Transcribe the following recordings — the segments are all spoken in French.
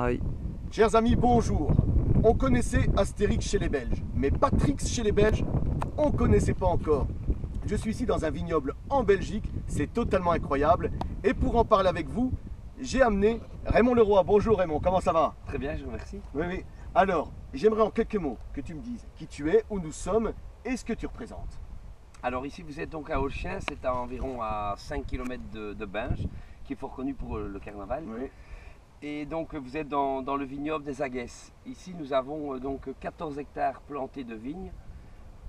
Aïe. Chers amis, bonjour. On connaissait Astérix chez les Belges, mais Patrick chez les Belges, on ne connaissait pas encore. Je suis ici dans un vignoble en Belgique, c'est totalement incroyable. Et pour en parler avec vous, j'ai amené Raymond Leroy. Bonjour Raymond, comment ça va? Très bien, je vous remercie. Oui, oui. Alors, j'aimerais en quelques mots que tu me dises qui tu es, où nous sommes et ce que tu représentes. Alors ici, vous êtes donc à Holchien, c'est à environ à 5 km de Binge, qui est fort connu pour le carnaval. Oui. Et donc vous êtes dans le vignoble des Aguesses. Ici, nous avons donc 14 hectares plantés de vignes.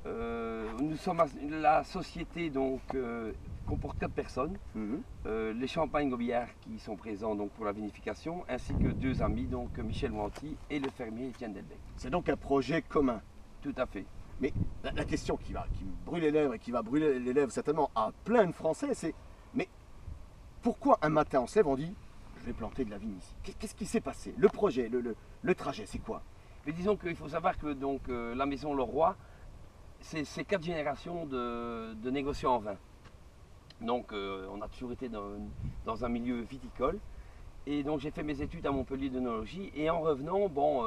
Nous sommes la société donc comporte 4 personnes. Les Champagne-Gobillard qui sont présents donc pour la vinification, ainsi que 2 amis, donc Michel Wanty et le fermier Étienne Delbecq. C'est donc un projet commun. Tout à fait. Mais la question qui me brûle les lèvres et qui va brûler les lèvres certainement à plein de Français, c'est mais pourquoi un matin on se lève, on dit je vais planter de la vigne ici? Qu'est-ce qui s'est passé? Le projet, le trajet, c'est quoi? Mais disons qu'il faut savoir que donc, la maison Leroy, c'est 4 générations de négociants en vin. Donc on a toujours été dans un milieu viticole. Et donc j'ai fait mes études à Montpellier d'œnologie. Et en revenant, bon,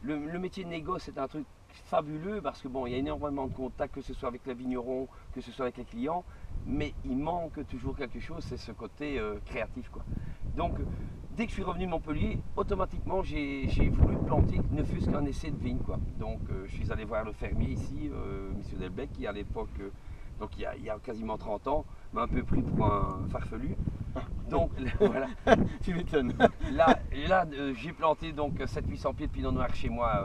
le métier de négoce c'est un truc fabuleux parce que bon, il y a énormément de contacts, que ce soit avec les vignerons, que ce soit avec les clients. Mais il manque toujours quelque chose, c'est ce côté créatif, quoi. Donc dès que je suis revenu de Montpellier, automatiquement j'ai voulu planter ne fût-ce qu'un essai de vigne, quoi. Donc je suis allé voir le fermier ici, M. Delbecq, qui à l'époque, donc il y a quasiment 30 ans, m'a un peu pris pour un farfelu. Donc voilà. Tu m'étonnes. Là j'ai planté donc 700-800 pieds de pinot noir chez moi,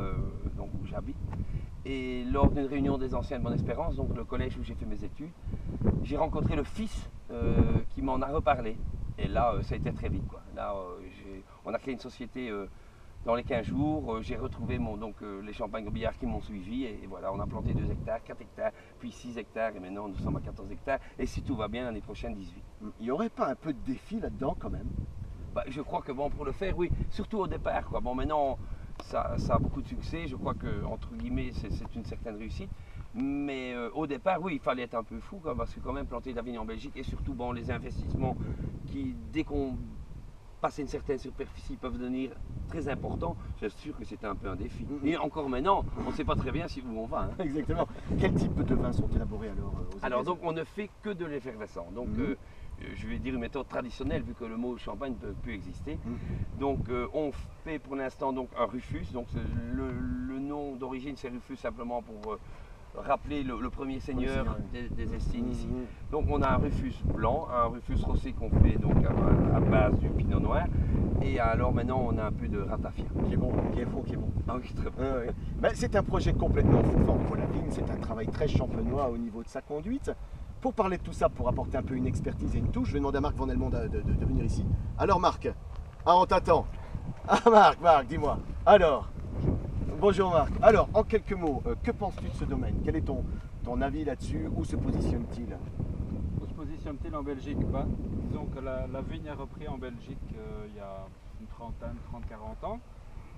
donc où j'habite. Et lors d'une réunion des anciens de Bonne-Espérance, donc le collège où j'ai fait mes études, j'ai rencontré le fils qui m'en a reparlé. Et là, ça a été très vite, quoi. Là, on a créé une société dans les 15 jours. J'ai retrouvé les Champagne-Gobillard qui m'ont suivi. Et voilà, on a planté 2 hectares, 4 hectares, puis 6 hectares. Et maintenant, nous sommes à 14 hectares. Et si tout va bien, l'année prochaine, 18. Il n'y aurait pas un peu de défi là-dedans quand même? Bah, je crois que bon, pour le faire, oui. Surtout au départ, quoi. Bon, maintenant, ça a beaucoup de succès. Je crois que, entre guillemets, c'est une certaine réussite. Mais au départ, oui, il fallait être un peu fou, quoi, parce que quand même planter de la vigne en Belgique et surtout bon, les investissements qui, dès qu'on passe une certaine superficie, peuvent devenir très importants. Je suis sûr que c'était un peu un défi. Et encore maintenant, on ne sait pas très bien où on va. Hein. Exactement. Quel type de vins sont élaborés alors aux Alors Aguesses? donc on ne fait que de l'effervescent. Donc je vais dire une méthode traditionnelle vu que le mot champagne ne peut plus exister. Donc on fait pour l'instant donc un Rufus. Donc le nom d'origine c'est Rufus simplement pour rappeler le premier seigneur des Estines ici. Donc on a un Rufus blanc, un Rufus rosé qu'on fait donc à base du pinot noir. Et alors maintenant on a un peu de ratafia. Qui est bon, qui est faux, qui est bon. Ah oui, très bon. Ouais. Mais c'est un projet complètement fou. Enfin, pour la vigne, c'est un travail très champenois au niveau de sa conduite. Pour parler de tout ça, pour apporter un peu une expertise et une touche, je vais demander à Marc Vandelmont de venir ici. Alors Marc, on t'attend. Ah Marc, dis-moi. Alors, bonjour Marc. Alors, en quelques mots, que penses-tu de ce domaine? Quel est ton avis là-dessus? Où se positionne-t-il? Où se positionne-t-il en Belgique? Disons que la vigne a repris en Belgique il y a une trentaine, 30-40 ans,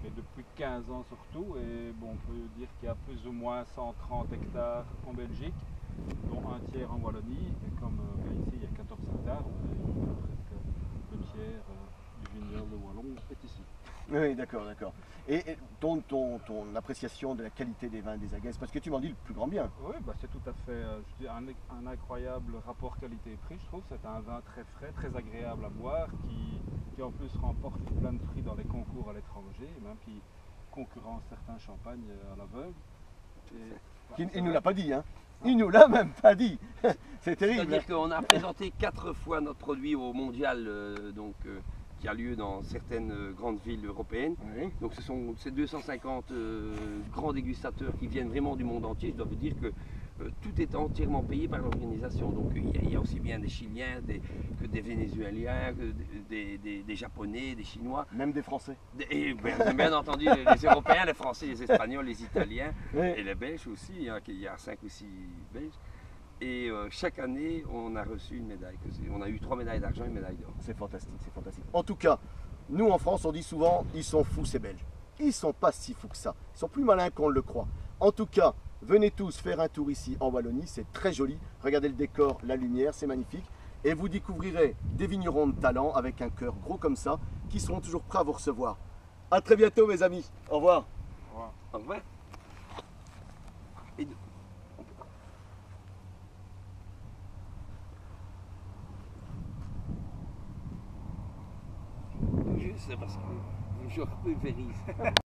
mais depuis 15 ans surtout. Et bon, on peut dire qu'il y a plus ou moins 130 hectares en Belgique, dont un tiers en Wallonie. Et comme ici il y a 14 hectares, presque le tiers du vignoble wallon est ici. Oui, d'accord. Et ton appréciation de la qualité des vins des Aguesses, parce que tu m'en dis le plus grand bien. Oui, c'est tout à fait un incroyable rapport qualité-prix, je trouve. C'est un vin très frais, très agréable à boire, qui en plus remporte plein de prix dans les concours à l'étranger, et même qui concurrence certains champagnes à l'aveugle. Il ne nous l'a pas dit, hein. Il nous l'a même pas dit. C'est terrible. C'est-à-dire qu'on a présenté 4 fois notre produit au mondial, qui a lieu dans certaines grandes villes européennes. Oui. Donc ce sont ces 250 grands dégustateurs qui viennent vraiment du monde entier. Je dois vous dire que tout est entièrement payé par l'organisation. Donc il y a aussi bien des Chiliens que des Vénézuéliens, que des Japonais, des Chinois. Même des Français. Et bien entendu les Européens, les Français, les Espagnols, les Italiens et les Belges aussi. Hein, il y a 5 ou 6 Belges. Et chaque année, on a reçu une médaille. On a eu 3 médailles d'argent et une médaille d'or. C'est fantastique. En tout cas, nous en France, on dit souvent, ils sont fous ces Belges. Ils sont pas si fous que ça. Ils sont plus malins qu'on le croit. En tout cas, venez tous faire un tour ici en Wallonie. C'est très joli. Regardez le décor, la lumière, c'est magnifique. Et vous découvrirez des vignerons de talent avec un cœur gros comme ça, qui seront toujours prêts à vous recevoir. À très bientôt mes amis. Au revoir. Voilà. Au revoir. Et je sais parce que je pulvérise.